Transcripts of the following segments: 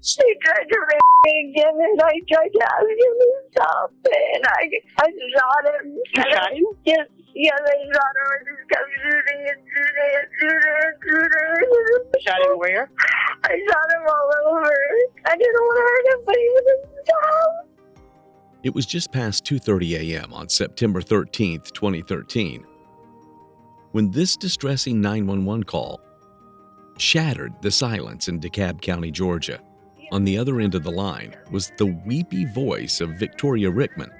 She tried to rape me again, and I tried to ask him to stop, and I shot him. You shot him? Yes, I shot him. I just kept shooting and shooting. Shot him where? I shot him all over. I didn't want to hurt him, but he wouldn't stop. It was just past 2:30 a.m. on September 13th, 2013, when this distressing 911 call shattered the silence in DeKalb County, Georgia. On the other end of the line was the weepy voice of Victoria Rickman,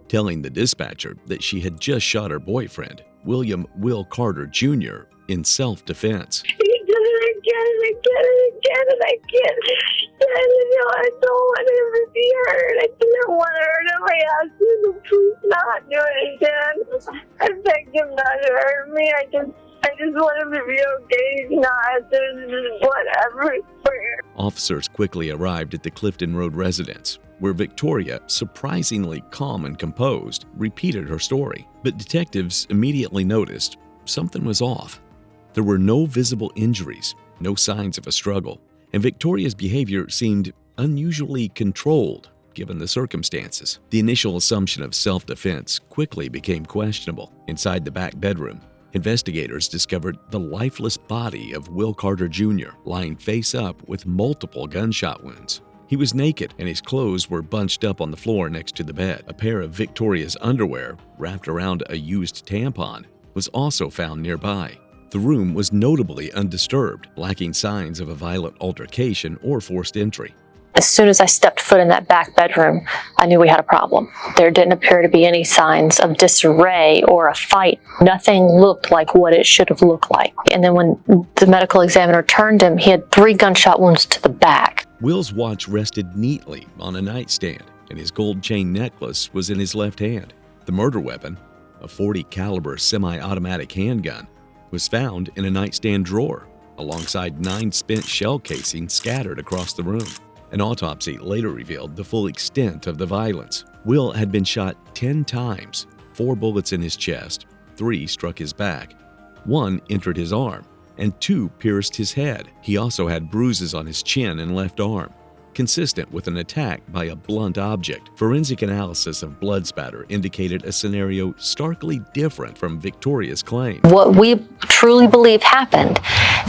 telling the dispatcher that she had just shot her boyfriend, William Will Carter Jr., in self-defense. He did it again, and I can't. I don't want him to be hurt. I didn't want to hurt him. I asked him to please not do it again. I begged him not to hurt me. I just want him to be okay. He's not. There's just blood everywhere. Officers quickly arrived at the Clifton Road residence, where Victoria, surprisingly calm and composed, repeated her story. But detectives immediately noticed something was off. There were no visible injuries, no signs of a struggle, and Victoria's behavior seemed unusually controlled given the circumstances. The initial assumption of self-defense quickly became questionable. Inside the back bedroom, investigators discovered the lifeless body of Will Carter Jr. lying face up with multiple gunshot wounds. He was naked and his clothes were bunched up on the floor next to the bed. A pair of Victoria's underwear, wrapped around a used tampon, was also found nearby. The room was notably undisturbed, lacking signs of a violent altercation or forced entry. As soon as I stepped foot in that back bedroom, I knew we had a problem. There didn't appear to be any signs of disarray or a fight. Nothing looked like what it should have looked like. And then when the medical examiner turned him, he had 3 gunshot wounds to the back. Will's watch rested neatly on a nightstand, and his gold chain necklace was in his left hand. The murder weapon, a .40 caliber semi-automatic handgun, was found in a nightstand drawer, alongside 9 spent shell casings scattered across the room. An autopsy later revealed the full extent of the violence. Will had been shot 10 times, 4 bullets in his chest, 3 struck his back, 1 entered his arm, and 2 pierced his head. He also had bruises on his chin and left arm, consistent with an attack by a blunt object. Forensic analysis of blood spatter indicated a scenario starkly different from Victoria's claim. What we truly believe happened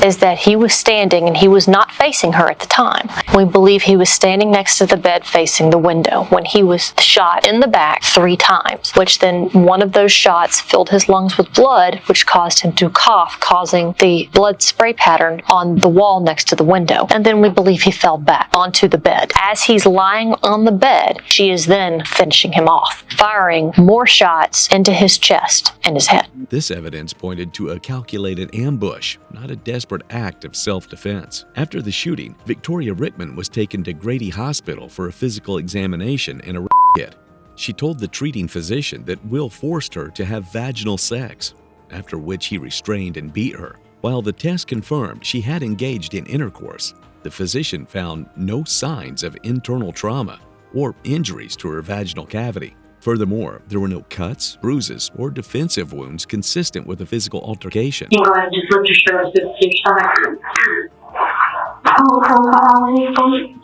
is that he was standing and he was not facing her at the time. We believe he was standing next to the bed facing the window when he was shot in the back 3 times, which then one of those shots filled his lungs with blood, which caused him to cough, causing the blood spray pattern on the wall next to the window. And then we believe he fell back onto the bed. As he's lying on the bed, she is then finishing him off, firing more shots into his chest and his head. This evidence pointed to a calculated ambush, not a desperate act of self-defense. After the shooting, Victoria Rickman was taken to Grady Hospital for a physical examination and a kit. She told the treating physician that Will forced her to have vaginal sex, after which he restrained and beat her. While the test confirmed she had engaged in intercourse, the physician found no signs of internal trauma or injuries to her vaginal cavity. Furthermore, there were no cuts, bruises, or defensive wounds consistent with a physical altercation. You go ahead and just lift your shirt to your stomach.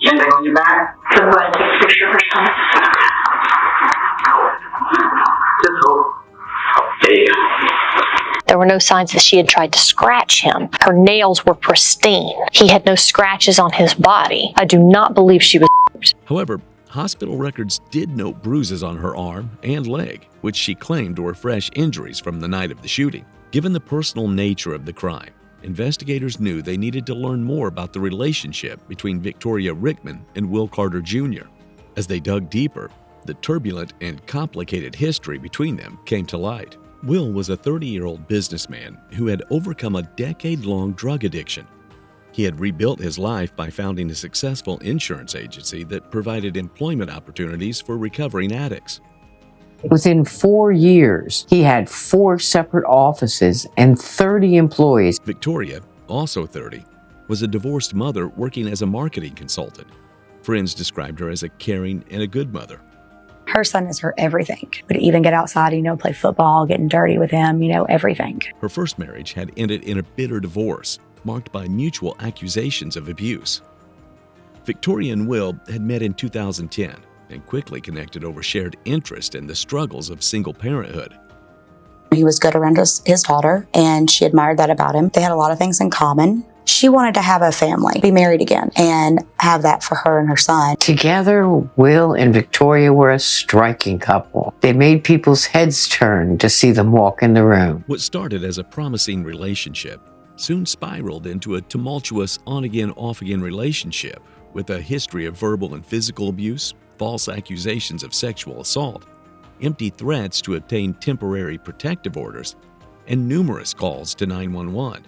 Anything on your back? So go ahead and take a picture of her stomach. Just hold. There you go. There were no signs that she had tried to scratch him. Her nails were pristine. He had no scratches on his body. I do not believe she was raped. However, hospital records did note bruises on her arm and leg, which she claimed were fresh injuries from the night of the shooting. Given the personal nature of the crime, investigators knew they needed to learn more about the relationship between Victoria Rickman and Will Carter Jr. As they dug deeper, the turbulent and complicated history between them came to light. Will was a 30-year-old businessman who had overcome a decade-long drug addiction. He had rebuilt his life by founding a successful insurance agency that provided employment opportunities for recovering addicts. Within 4 years, he had 4 separate offices and 30 employees. Victoria, also 30, was a divorced mother working as a marketing consultant. Friends described her as a caring and a good mother. Her son is her everything. Would even get outside, play football, getting dirty with him, everything. Her first marriage had ended in a bitter divorce, marked by mutual accusations of abuse. Victoria and Will had met in 2010 and quickly connected over shared interest in the struggles of single parenthood. He was good around his daughter, and she admired that about him. They had a lot of things in common. She wanted to have a family, be married again, and have that for her and her son. Together, Will and Victoria were a striking couple. They made people's heads turn to see them walk in the room. What started as a promising relationship soon spiraled into a tumultuous on-again, off-again relationship with a history of verbal and physical abuse, false accusations of sexual assault, empty threats to obtain temporary protective orders, and numerous calls to 911.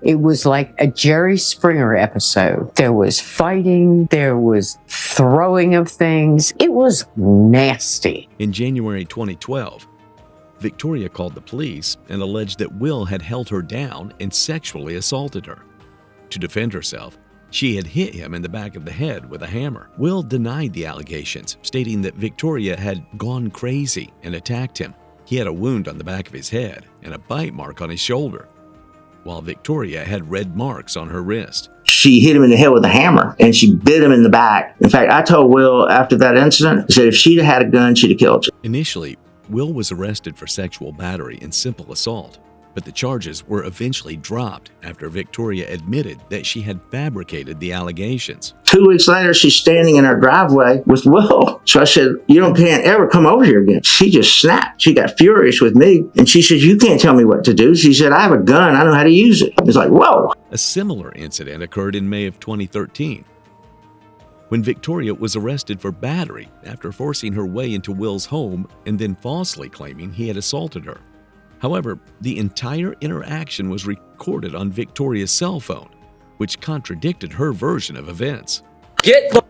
It was like a Jerry Springer episode. There was fighting, there was throwing of things. It was nasty. In January 2012, Victoria called the police and alleged that Will had held her down and sexually assaulted her. To defend herself, she had hit him in the back of the head with a hammer. Will denied the allegations, stating that Victoria had gone crazy and attacked him. He had a wound on the back of his head and a bite mark on his shoulder, while Victoria had red marks on her wrist. She hit him in the head with a hammer, and she bit him in the back. In fact, I told Will after that incident, I said, if she'd have had a gun, she'd have killed you. Initially, Will was arrested for sexual battery and simple assault, but the charges were eventually dropped after Victoria admitted that she had fabricated the allegations. 2 weeks later, she's standing in her driveway with Will. So I said, can't ever come over here again. She just snapped. She got furious with me. And she said, you can't tell me what to do. She said, I have a gun. I know how to use it. It's like, whoa. A similar incident occurred in May of 2013, when Victoria was arrested for battery after forcing her way into Will's home and then falsely claiming he had assaulted her. However, the entire interaction was recorded on Victoria's cell phone, which contradicted her version of events. Get the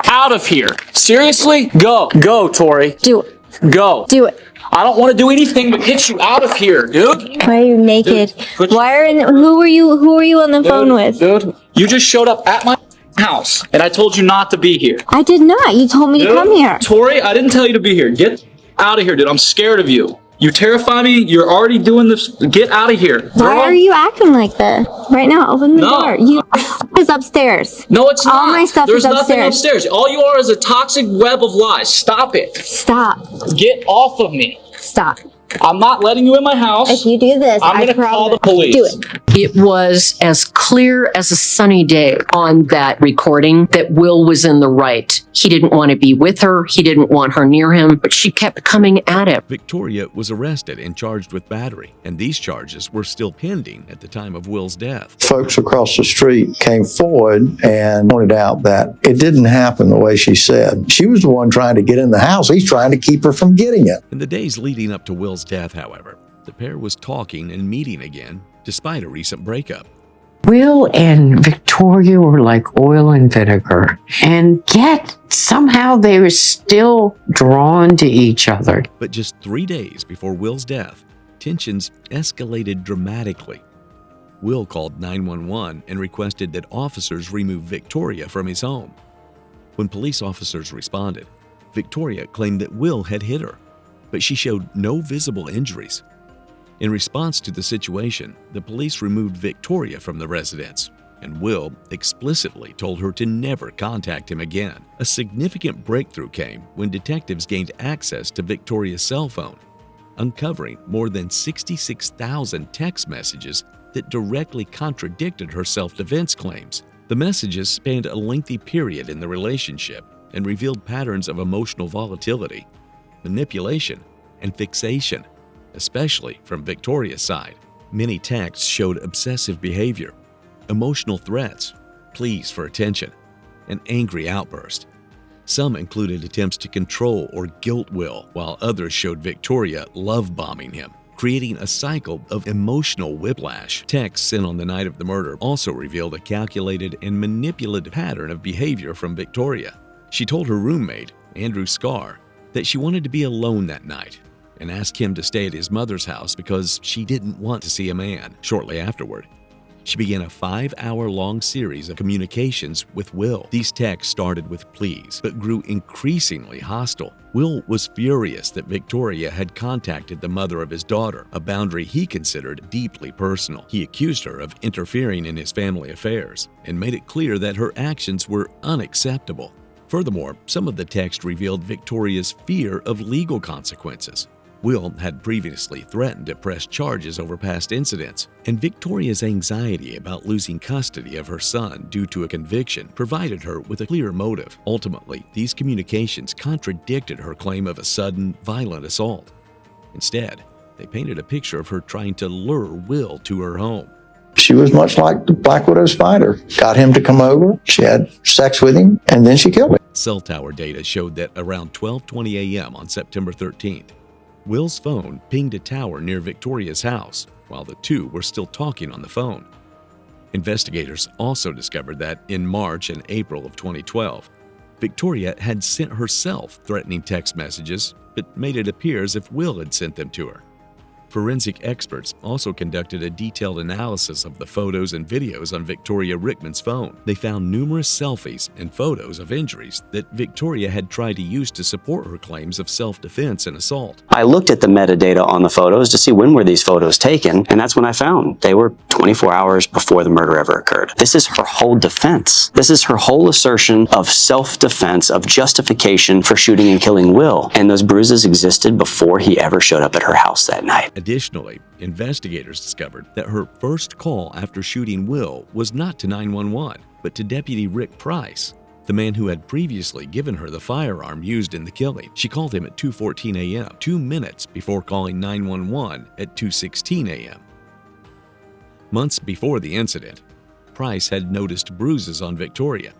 out of here. Seriously? Go. Go, Tori. Do it. Go. Do it. I don't want to do anything but get you out of here, dude. Why are you naked? Dude, who were you on the phone with? Dude, you just showed up at my house, and I told you not to be here. I did not. You told me to come here. Tori, I didn't tell you to be here. Get out of here, dude. I'm scared of you. You terrify me. You're already doing this. Get out of here. Why are you acting like that? Right now, open the door. Is upstairs. No, it's not. All my stuff There's is upstairs. nothing upstairs. All you are is a toxic web of lies. Stop it. Stop. Get off of me. Stop. I'm not letting you in my house. If you do this, I'm going to call the police. Do it. It was as clear as a sunny day on that recording that Will was in the right. He didn't want to be with her. He didn't want her near him, but she kept coming at him. Victoria was arrested and charged with battery, and these charges were still pending at the time of Will's death. Folks across the street came forward and pointed out that it didn't happen the way she said. She was the one trying to get in the house. He's trying to keep her from getting it. In the days leading up to Will's death, however, the pair was talking and meeting again, despite a recent breakup. Will and Victoria were like oil and vinegar, and yet somehow they were still drawn to each other. But just 3 days before Will's death, tensions escalated dramatically. Will called 911 and requested that officers remove Victoria from his home. When police officers responded, Victoria claimed that Will had hit her, but she showed no visible injuries. In response to the situation, the police removed Victoria from the residence, and Will explicitly told her to never contact him again. A significant breakthrough came when detectives gained access to Victoria's cell phone, uncovering more than 66,000 text messages that directly contradicted her self-defense claims. The messages spanned a lengthy period in the relationship and revealed patterns of emotional volatility, manipulation, and fixation, especially from Victoria's side. Many texts showed obsessive behavior, emotional threats, pleas for attention, and angry outbursts. Some included attempts to control or guilt Will, while others showed Victoria love-bombing him, creating a cycle of emotional whiplash. Texts sent on the night of the murder also revealed a calculated and manipulative pattern of behavior from Victoria. She told her roommate, Andrew Scarr, that she wanted to be alone that night and asked him to stay at his mother's house because she didn't want to see a man. Shortly afterward, She began a 5-hour-long series of communications with Will. These texts started with pleas, but grew increasingly hostile. Will was furious that Victoria had contacted the mother of his daughter, a boundary he considered deeply personal. He accused her of interfering in his family affairs and made it clear that her actions were unacceptable. Furthermore, some of the text revealed Victoria's fear of legal consequences. Will had previously threatened to press charges over past incidents, and Victoria's anxiety about losing custody of her son due to a conviction provided her with a clear motive. Ultimately, these communications contradicted her claim of a sudden, violent assault. Instead, they painted a picture of her trying to lure Will to her home. She was much like the Black Widow spider. Got him to come over, she had sex with him, and then she killed him. Cell tower data showed that around 12:20 a.m. on September 13th, Will's phone pinged a tower near Victoria's house while the two were still talking on the phone. Investigators also discovered that in March and April of 2012, Victoria had sent herself threatening text messages, but made it appear as if Will had sent them to her. Forensic experts also conducted a detailed analysis of the photos and videos on Victoria Rickman's phone. They found numerous selfies and photos of injuries that Victoria had tried to use to support her claims of self-defense and assault. I looked at the metadata on the photos to see when were these photos taken, and that's when I found they were 24 hours before the murder ever occurred. This is her whole defense. This is her whole assertion of self-defense, of justification for shooting and killing Will. And those bruises existed before he ever showed up at her house that night. Additionally, investigators discovered that her first call after shooting Will was not to 911, but to Deputy Rick Price, the man who had previously given her the firearm used in the killing. She called him at 2:14 a.m., 2 minutes before calling 911 at 2:16 a.m. Months before the incident, Price had noticed bruises on Victoria.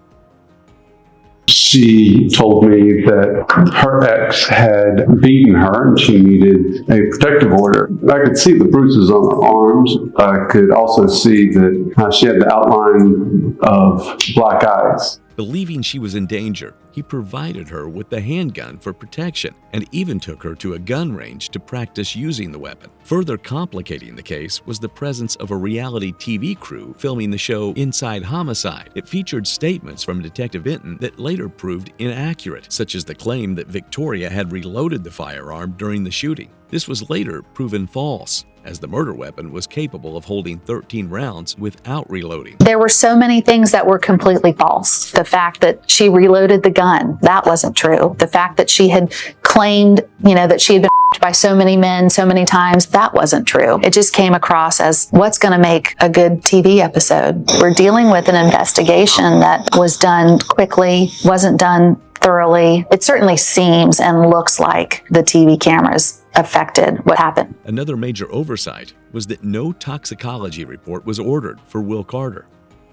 She told me that her ex had beaten her and she needed a protective order. I could see the bruises on her arms. I could also see that she had the outline of black eyes. Believing she was in danger, he provided her with the handgun for protection and even took her to a gun range to practice using the weapon. Further complicating the case was the presence of a reality TV crew filming the show Inside Homicide. It featured statements from Detective Benton that later proved inaccurate, such as the claim that Victoria had reloaded the firearm during the shooting. This was later proven false, as the murder weapon was capable of holding 13 rounds without reloading. There were so many things that were completely false. The fact that she reloaded the gun, that wasn't true. The fact that she had claimed, that she had been by so many men so many times, that wasn't true. It just came across as what's going to make a good TV episode. We're dealing with an investigation that was done quickly, wasn't done thoroughly. It certainly seems and looks like the TV cameras affected what happened. Another major oversight was that no toxicology report was ordered for Will Carter,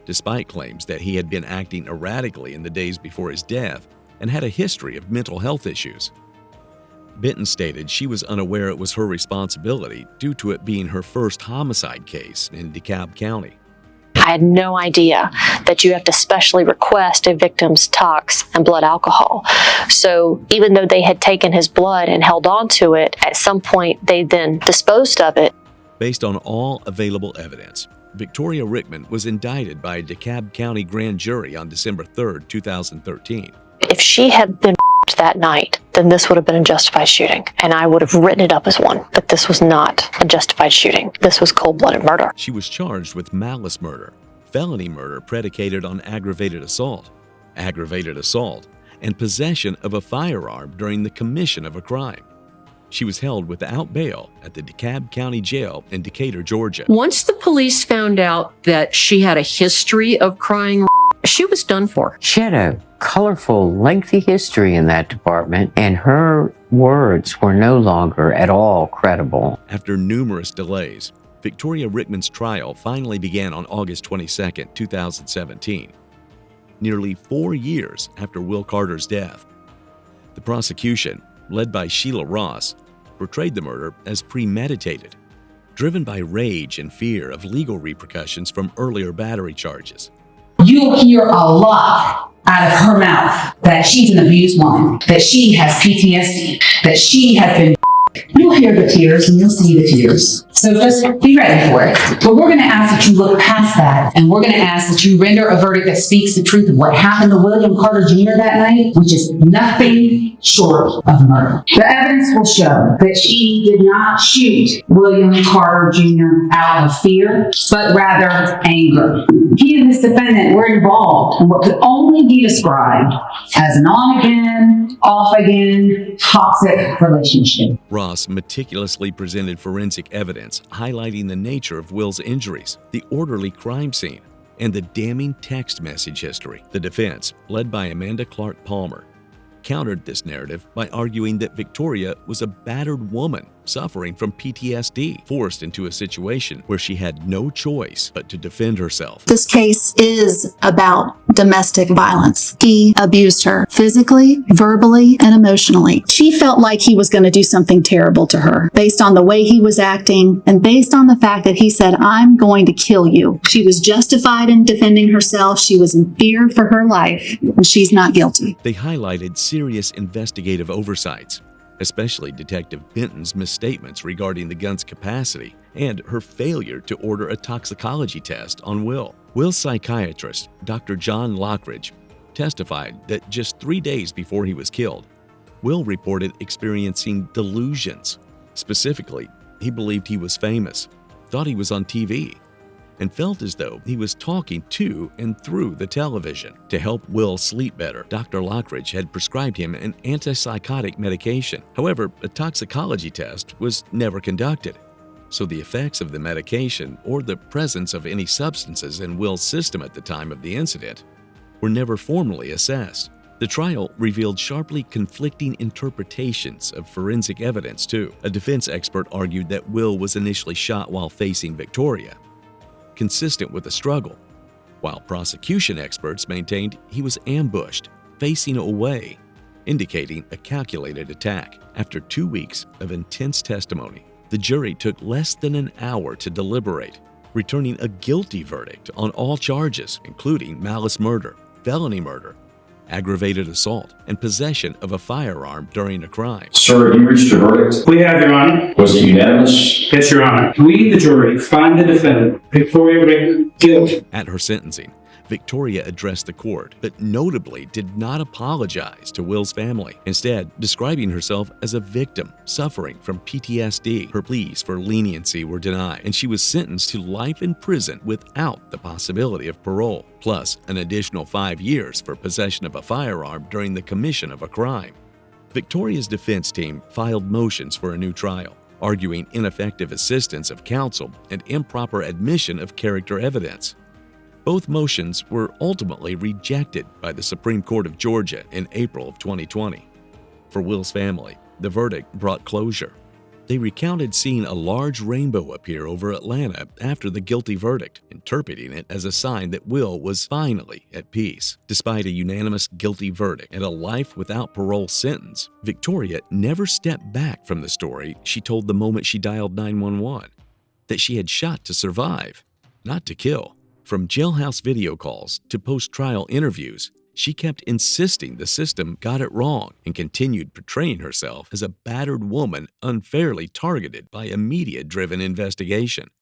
despite claims that he had been acting erratically in the days before his death and had a history of mental health issues. Benton stated she was unaware it was her responsibility due to it being her first homicide case in DeKalb County. I had no idea that you have to specially request a victim's tox and blood alcohol. So even though they had taken his blood and held on to it, at some point they then disposed of it. Based on all available evidence, Victoria Rickman was indicted by a DeKalb County grand jury on December 3rd, 2013. If she had been that night, then this would have been a justified shooting, and I would have written it up as one. But this was not a justified shooting. This was cold-blooded murder. She was charged with malice murder, felony murder predicated on aggravated assault, and possession of a firearm during the commission of a crime. She was held without bail at the DeKalb County Jail in Decatur, Georgia. Once the police found out that she had a history of crying, she was done for. She had a colorful, lengthy history in that department, and her words were no longer at all credible. After numerous delays, Victoria Rickman's trial finally began on August 22, 2017, nearly 4 years after Will Carter's death. The prosecution, led by Sheila Ross, portrayed the murder as premeditated, driven by rage and fear of legal repercussions from earlier battery charges. You'll hear a lot out of her mouth that she's an abused woman, that she has PTSD, that she has been. You'll hear the tears and you'll see the tears. So just be ready for it. But we're going to ask that you look past that, and we're going to ask that you render a verdict that speaks the truth of what happened to William Carter Jr. that night, which is nothing short of murder. The evidence will show that she did not shoot William Carter Jr. out of fear, but rather anger. He and his defendant were involved in what could only be described as an on-again, off-again, toxic relationship. Ross meticulously presented forensic evidence highlighting the nature of Will's injuries, the orderly crime scene, and the damning text message history. The defense, led by Amanda Clark Palmer, countered this narrative by arguing that Victoria was a battered woman suffering from PTSD, forced into a situation where she had no choice but to defend herself. This case is about domestic violence. He abused her physically, verbally, and emotionally. She felt like he was going to do something terrible to her based on the way he was acting and based on the fact that he said, "I'm going to kill you." She was justified in defending herself. She was in fear for her life, and she's not guilty. They highlighted serious investigative oversights, especially Detective Benton's misstatements regarding the gun's capacity and her failure to order a toxicology test on Will. Will's psychiatrist, Dr. John Lockridge, testified that just 3 days before he was killed, Will reported experiencing delusions. Specifically, he believed he was famous, thought he was on TV, and felt as though he was talking to and through the television. To help Will sleep better, Dr. Lockridge had prescribed him an antipsychotic medication. However, a toxicology test was never conducted, so the effects of the medication or the presence of any substances in Will's system at the time of the incident were never formally assessed. The trial revealed sharply conflicting interpretations of forensic evidence, too. A defense expert argued that Will was initially shot while facing Victoria, consistent with a struggle, while prosecution experts maintained he was ambushed, facing away, indicating a calculated attack. After 2 weeks of intense testimony, the jury took less than an hour to deliberate, returning a guilty verdict on all charges, including malice murder, felony murder, aggravated assault, and possession of a firearm during a crime. Sir, have you reached a verdict? We have, Your Honor. Was it unanimous? Yes, Your Honor. We, the jury, find the defendant, Victoria Rickman, guilty. At her sentencing, Victoria addressed the court, but notably did not apologize to Will's family, instead describing herself as a victim suffering from PTSD. Her pleas for leniency were denied, and she was sentenced to life in prison without the possibility of parole, plus an additional 5 years for possession of a firearm during the commission of a crime. Victoria's defense team filed motions for a new trial, arguing ineffective assistance of counsel and improper admission of character evidence. Both motions were ultimately rejected by the Supreme Court of Georgia in April of 2020. For Will's family, the verdict brought closure. They recounted seeing a large rainbow appear over Atlanta after the guilty verdict, interpreting it as a sign that Will was finally at peace. Despite a unanimous guilty verdict and a life without parole sentence, Victoria never stepped back from the story she told the moment she dialed 911, that she had shot to survive, not to kill. From jailhouse video calls to post-trial interviews, she kept insisting the system got it wrong and continued portraying herself as a battered woman unfairly targeted by a media-driven investigation.